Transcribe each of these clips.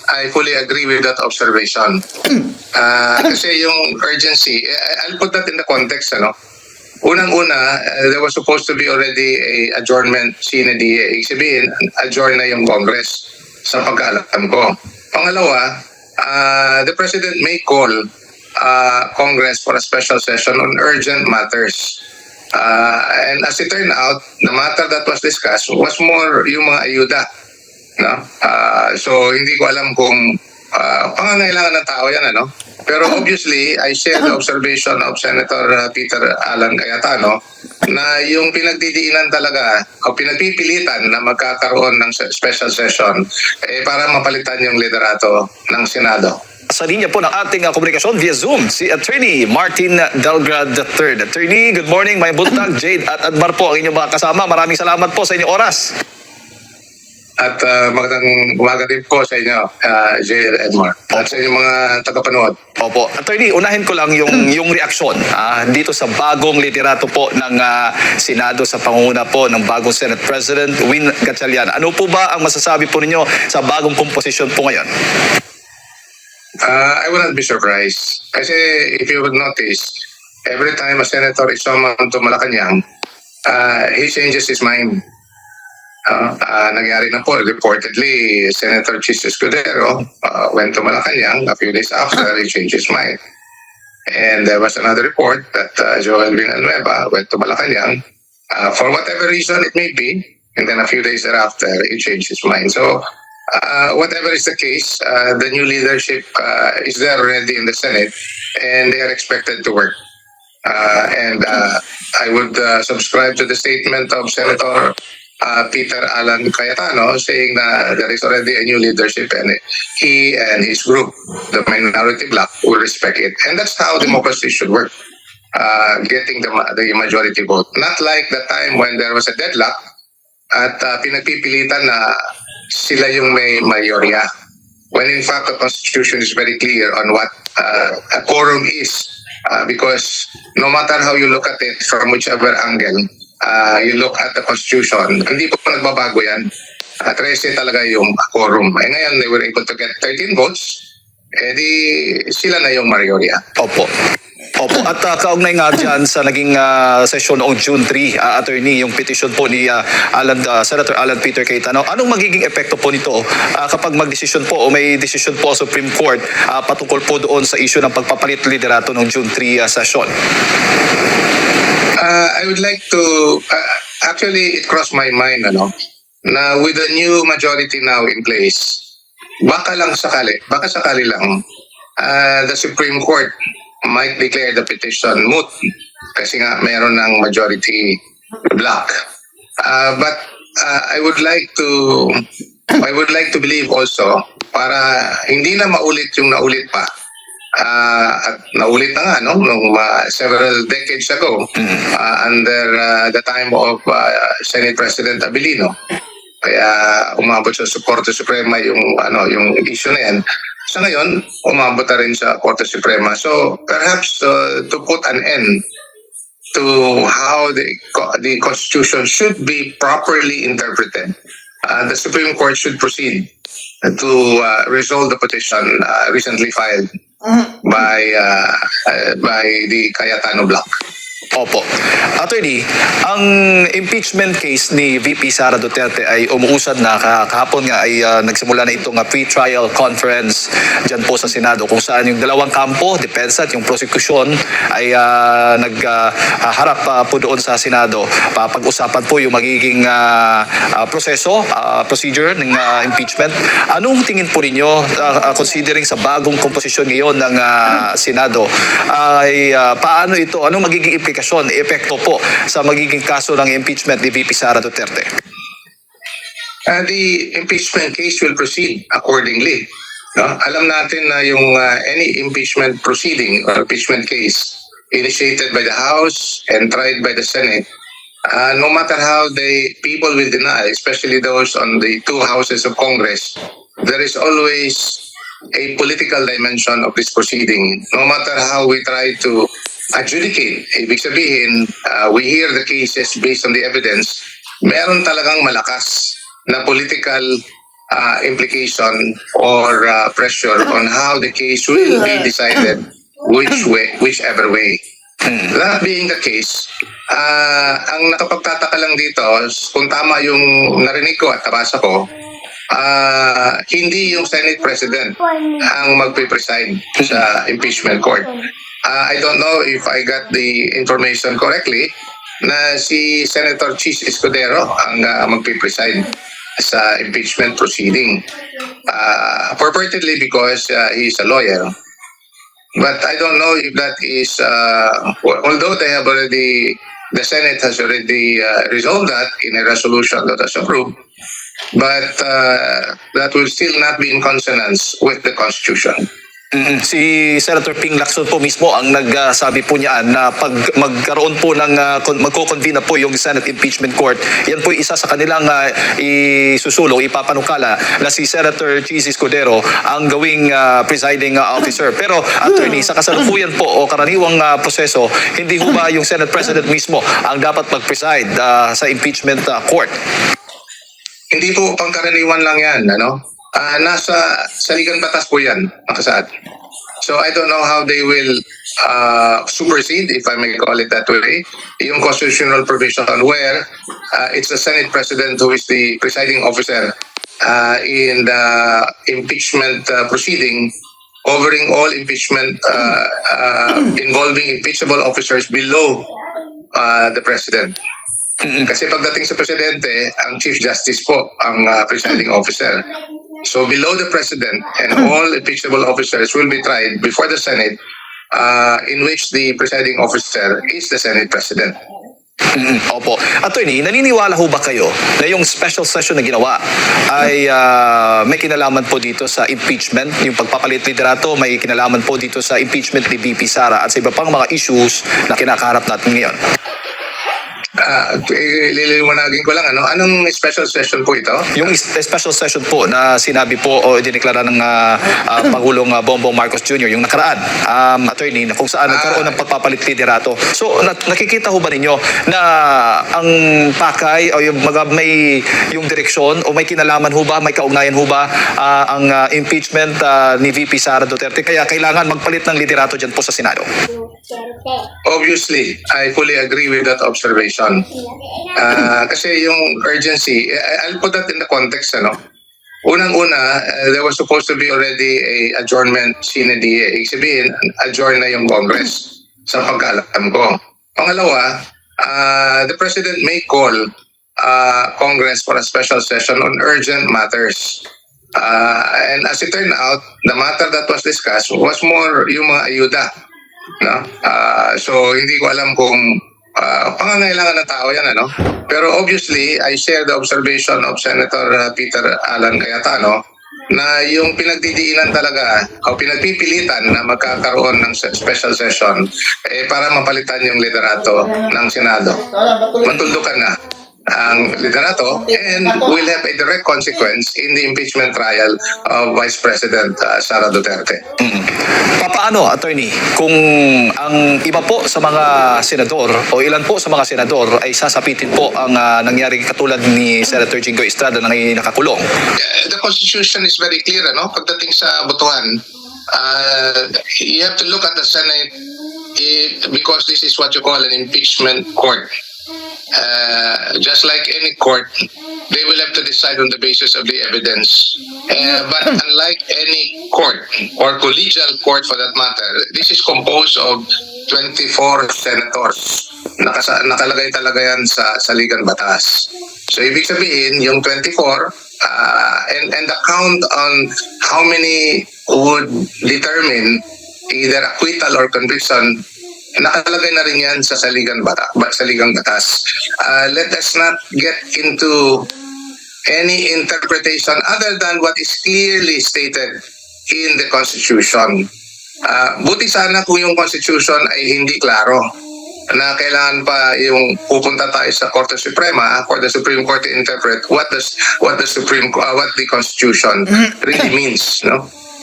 I fully agree with that observation. Kasi yung urgency, I'll put that in the context, ano? Unang-una, there was supposed to be already a adjournment sine die. Ibig sabihin, adjourn na yung Congress sa pagkaalam ko. Pangalawa, the President may call Congress for a special session on urgent matters. And as it turned out, the matter that was discussed was more yung mga ayuda. No? So hindi ko alam kung pangangailangan ng tao yan, ano? Pero obviously, I share the observation of Senator Peter Alan Cayetano na yung pinagdidiinan talaga o pinagpipilitan na magkakaroon ng special session para mapalitan yung liderato ng Senado. Sa linya po ng ating komunikasyon via Zoom, si Attorney Martin Delgrad III. Attorney, good morning. May buntag, Jade at Admar po ang inyong mga kasama. Maraming salamat po sa inyong oras. At magandang umaga din po sa inyo, Jade at Edmar. At sa inyong mga tagapanood. Opo. Attorney, unahin ko lang yung reaksyon dito sa bagong liderato po ng Senado sa pangunguna po ng bagong Senate President, Win Gatchalian. Ano po ba ang masasabi po ninyo sa bagong komposisyon po ngayon? I would not be surprised. Kasi if you would notice, every time a senator is summoned to Malacanang, he changes his mind. Nangyari na po, reportedly, Senator Chis Escudero went to Malacanang. A few days after, he changed his mind. And there was another report that Joel Villanueva went to Malacanang for whatever reason it may be. And then a few days thereafter, he changed his mind. So, whatever is the case, the new leadership is there already in the Senate, and they are expected to work. And I would subscribe to the statement of Senator Peter Alan Cayetano saying that there is already a new leadership and he and his group, the minority bloc, will respect it. And that's how democracy should work, getting the majority vote. Not like the time when there was a deadlock at pinagpipilitan na sila yung may mayorya. When in fact the Constitution is very clear on what a quorum is. Because no matter how you look at it from whichever angle, you look at the Constitution, hindi po nagbabago yan. 13 talaga yung quorum. Ngayon, they were able to get 13 votes, di sila na yung mayorya. Opo. Opo. At kaugnay nga dyan sa naging session noong June 3, Attorney, yung petition po ni Senator Alan Peter Cayetano. Anong magiging epekto po nito kapag magdesisyon po o may desisyon po sa Supreme Court patungkol po doon sa issue ng pagpapalit liderato noong June 3 session? I would like to, actually it crossed my mind, na with the new majority now in place, baka sakali lang, the Supreme Court might declare the petition moot kasi nga mayroon ng majority block. But I would like to believe also para hindi na maulit yung naulit pa. At naulit na nga nung several decades ago under the time of Senate President Abilino. Kaya umabot sa Korte Suprema yung issue na yan. So ngayon, umabot na rin sa Korte Suprema. So perhaps to put an end to how the Constitution should be properly interpreted, the Supreme Court should proceed to resolve the petition recently filed by the Cayetano bloc. Opo. Attorney, ang impeachment case ni VP Sara Duterte ay umuusad na. Kahapon nga ay nagsimula na itong pre-trial conference dyan po sa Senado kung saan yung dalawang kampo, depensa at yung prosecution ay nagharap po doon sa Senado. Pag-usapan po yung magiging procedure ng impeachment. Anong tingin po ninyo considering sa bagong komposisyon ngayon ng Senado ay paano ito, anong magiging epekto po sa magiging kaso ng impeachment ni VP Sara Duterte? The impeachment case will proceed accordingly. Alam natin na yung any impeachment proceeding or impeachment case initiated by the House and tried by the Senate, no matter how the people will deny, especially those on the two houses of Congress, there is always a political dimension of this proceeding. No matter how we try to adjudicate, ibig sabihin, we hear the cases based on the evidence, meron talagang malakas na political implication or pressure on how the case will be decided, whichever way. That being the case, ang nakapagtataka lang dito, kung tama yung narinig ko at nabasa ko, hindi yung Senate President ang magpe-preside sa impeachment court. I don't know if I got the information correctly na si Senator Chis Escudero ang magpe-preside sa impeachment proceeding. Purportedly because he's a lawyer. But I don't know if that is, although the Senate has already resolved that in a resolution that was approved, but that will still not be in consonance with the Constitution. Si Senator Ping Lacson po mismo ang nagsabi po niyan na pag magkaroon po ng magko-convene na po yung Senate Impeachment Court, yan po isa sa kanilang isusulong, ipapanukala na si Senator Chis Escudero ang gawing presiding officer. Pero attorney, sa kasalukuyan po o karaniwang proseso, hindi ho ba yung Senate President mismo ang dapat mag-preside sa impeachment court? Hindi po pangkaraniwan lang yan, ano? Nasa saligang batas po yan, nakasaad. So I don't know how they will supersede, if I may call it that way, yung constitutional provision where it's the Senate President who is the presiding officer in the impeachment proceeding, covering all impeachment involving impeachable officers below the President. Kasi pagdating sa Presidente, ang Chief Justice po ang presiding officer. So below the President and all impeachable officers will be tried before the Senate, in which the presiding officer is the Senate President. Opo. Attorney, naniniwala ho ba kayo na yung special session na ginawa ay may kinalaman po dito sa impeachment? Yung pagpapalit liderato, may kinalaman po dito sa impeachment ni VP Sara at sa iba pang mga issues na kinakaharap natin ngayon? Liliwanagin ko lang, anong special session po ito? Yung special session po na sinabi po o dineklara ng Pangulong Bongbong Marcos Jr. yung nakaraan, attorney, na kung saan nagkaroon ng pagpapalit liderato. So nakikita ho ba ninyo na ang pakay o yung may yung direksyon o may kinalaman ho ba, may kaugnayan ho ba ang impeachment ni VP Sara Duterte kaya kailangan magpalit ng liderato dyan po sa Senado? Obviously, I fully agree with that observation. Kasi yung urgency, I'll put that in the context, Unang-una, there was supposed to be already a adjournment sine die. Ibig sabihin, adjourn na yung Congress sa pagkaalam ko. Pangalawa, the President may call Congress for a special session on urgent matters. And as it turned out, the matter that was discussed was more yung mga ayuda. So hindi ko alam kung pangangailangan ng tao yan, Pero obviously, I share the observation of Senator Peter Alan Cayetano na yung pinagdidiinan talaga o pinagpipilitan na magkakaroon ng special session para mapalitan yung liderato ng Senado. Matuldukan na ang liderato and will have a direct consequence in the impeachment trial of Vice President Sara Duterte. Paano, attorney, kung ang iba po sa mga senador o ilan po sa mga senador ay sasapitin po ang nangyaring katulad ni Senator Jingo Estrada na ngayon nakakulong? The Constitution is very clear, pagdating sa botohan, you have to look at the Senate because this is what you call an impeachment court. Just like any court, they will have to decide on the basis of the evidence. But unlike any court or collegial court for that matter, this is composed of 24 senators. Nakalagay talaga yan sa saligang batas. So ibig sabihin, yung 24 and the count on how many would determine either acquittal or conviction, nakalagay na rin yan sa saligang batas. Let us not get into any interpretation other than what is clearly stated in the Constitution. Buti sana kung yung Constitution ay hindi klaro na kailangan pa yung pupunta tayo sa Korte Suprema for the Supreme Court to interpret what the Constitution really means,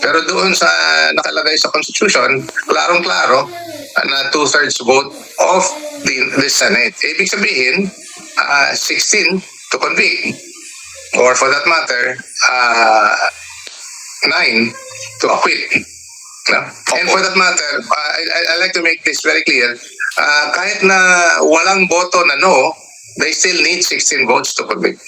Pero doon sa nakalagay sa Constitution, klarong-klaro na 2/3 vote of the Senate. Ibig sabihin, 16 to convict. or for that matter, 9 to acquit. No? And for that matter, I like to make this very clear, kahit na walang boto na no, they still need 16 votes to convict.